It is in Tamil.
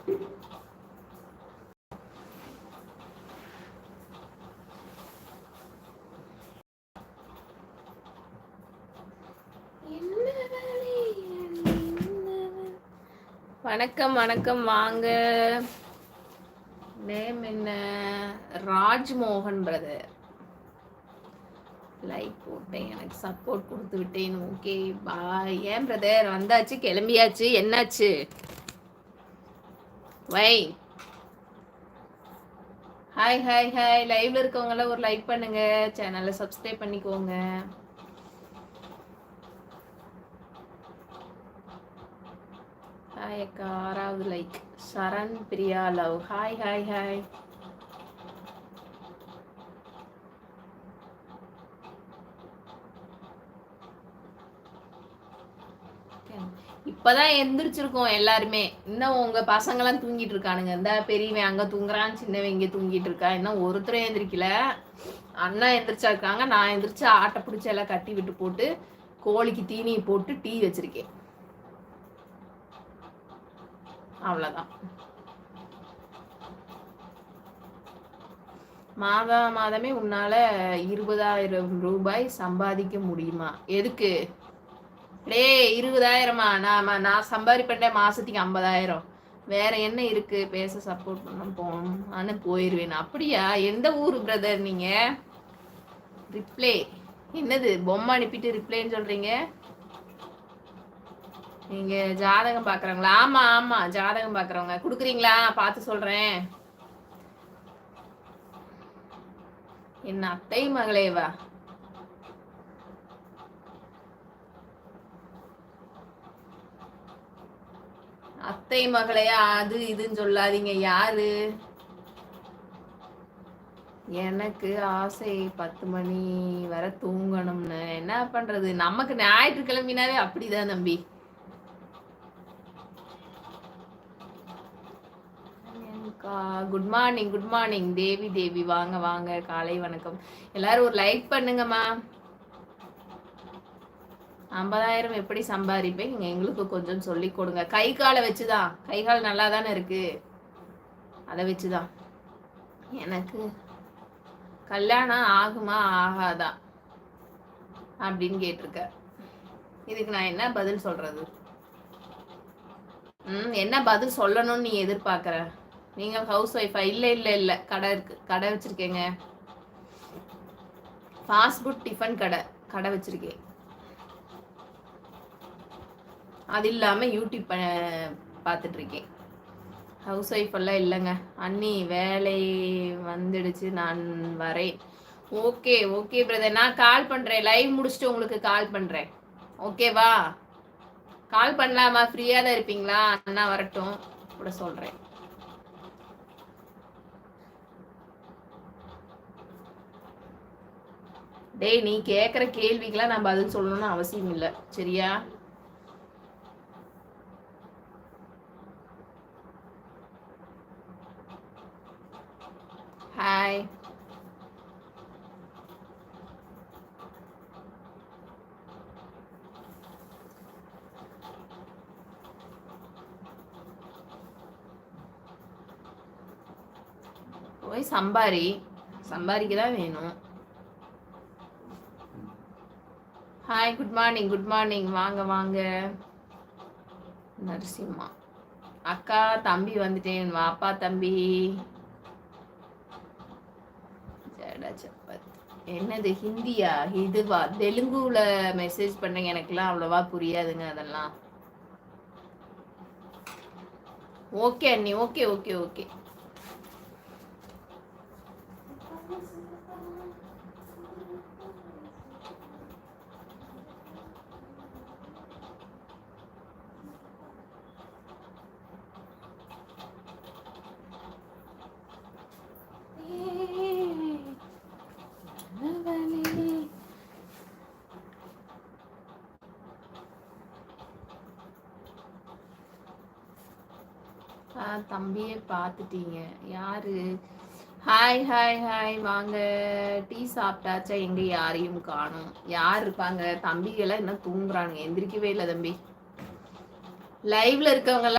வணக்கம் வணக்கம், வாங்க. நேம் என்ன? ராஜ்மோகன் பிரதர். லைக் போட்டேன், எனக்கு சப்போர்ட் கொடுத்து விட்டேன். Okay bye. ஏன் பிரதர் வந்தாச்சு கிளம்பியாச்சு, என்னாச்சு? வை. Hi hi hi. லைவ்ல இருக்கவங்களாம் ஒரு லைக் பண்ணுங்க, சேனலை சப்ஸ்கிரைப் பண்ணிக்கோங்க. ஹாய் அக்கா, 6வது like. Saran Priya love. Hi hi hi. இப்பதான் எந்திரிச்சிருக்கோம் எல்லாருமே. இன்னும் உங்க பசங்கெல்லாம் தூங்கிட்டு இருக்கானுங்க. இந்த பெரியவன் அங்க தூங்குறான், சின்னவன் இங்க தூங்கிட்டு இருக்கா. இன்னும் ஒருத்தரும் எந்திரிக்கல. அண்ணா எந்திரிச்சா இருக்காங்க. நான் எந்திரிச்சு ஆட்டை பிடிச்சி எல்லாம் கட்டி விட்டு போட்டு கோழிக்கு தீனி போட்டு டீ வச்சிருக்கேன். அவ்வளவுதான். மாதமே உன்னால 20,000 ரூபாய் சம்பாதிக்க முடியுமா? எதுக்கு? டே 20,000மா? நான் சம்பாதிப்பேன் மாசத்துக்கு 50,000. வேற என்ன இருக்கு? பேச சப்போர்ட் பண்ண போகணும். ஆனா போயிருவேன். அப்படியா? எந்த ஊரு பிரதர் நீங்க? ரிப்ளே என்னது? பொம்மை அனுப்பிட்டு ரிப்ளைன்னு சொல்றீங்க? நீங்க ஜாதகம் பாக்குறாங்களா? ஆமா ஆமா, ஜாதகம் பாக்குறவங்க. குடுக்குறீங்களா? பார்த்து சொல்றேன். என்ன அத்தை மகளேவா? அத்தை மகளையா? அது இதுன்னு சொல்லாதீங்க. யாரு? எனக்கு ஆசை 10 மணி வரை தூங்கணும்னு. என்ன பண்றது, நமக்கு ஞாயிற்றுக்கிழமைனாவே அப்படிதான் தம்பி. Good morning good morning Devi Devi. வாங்க வாங்க, காலை வணக்கம். எல்லாரும் ஒரு லைக் பண்ணுங்கம்மா. 50,000 எப்படி சம்பாதிப்பேன்? எங்களுக்கு கொஞ்சம் சொல்லி கொடுங்க. கை காலை வச்சுதான். கை கால் நல்லா தானே இருக்கு, அதை வச்சுதான். எனக்கு கல்யாணம் ஆகுமா ஆகாதா அப்படின்னு கேட்டிருக்க. இதுக்கு நான் என்ன பதில் சொல்றது? என்ன பதில் சொல்லணும்னு நீ எதிர்பார்க்கற? நீங்க ஹவுஸ் ஒய்ஃபா? இல்ல இல்ல இல்ல, கடை இருக்கு, கடை வச்சிருக்கேங்க. ஃபாஸ்ட் ஃபுட் டிஃபன் கடை வச்சிருக்கேன். அது இல்லாம யூடியூப் பார்த்துட்டு இருக்கேன். ஹவுஸ் ஒய்ஃப் எல்லாம் இல்லைங்க. அண்ணி வேலை வந்துடுச்சு, நான் வரேன். ஓகே ஓகே பிரதர், நான் கால் பண்றேன். லைவ் முடிச்சுட்டு உங்களுக்கு கால் பண்றேன். ஓகேவா? கால் பண்ணலாமா? ஃப்ரீயா தான் இருப்பீங்களா? அண்ணா வரட்டும் கூட சொல்றேன். டேய், நீ கேட்குற கேள்விக்கெல்லாம் நான் பதில் சொல்லணும்னு அவசியம் இல்லை, சரியா? ஹாய். போய் சம்பாதிக்க தான் வேணும். Hi, good morning good morning. வாங்க வாங்க. நரசிம்மா அக்கா, தம்பி வந்துட்டேன். வாப்பா தம்பி. ஜடா சப்பத். என்னது ஹிந்தியா? இதுவா? தெலுங்குல மெசேஜ் பண்ணுங்க. எனக்குலாம் அவ்வளவா புரியாதுங்க அதெல்லாம். ஓகே அண்ணி, ஓகே ஓகே ஓகே. தம்பியை பார்த்துட்டீங்க? யாரு? ஹாய் ஹாய் ஹாய், வாங்க. டீ சாப்பிட்டாச்சா? எங்க யாரையும் காணும். யார் இருப்பாங்க? தம்பிகளாம் என்ன தூங்குறானுங்க, எந்திரிக்கவே இல்லை தம்பி. லைவ்ல இருக்கவங்க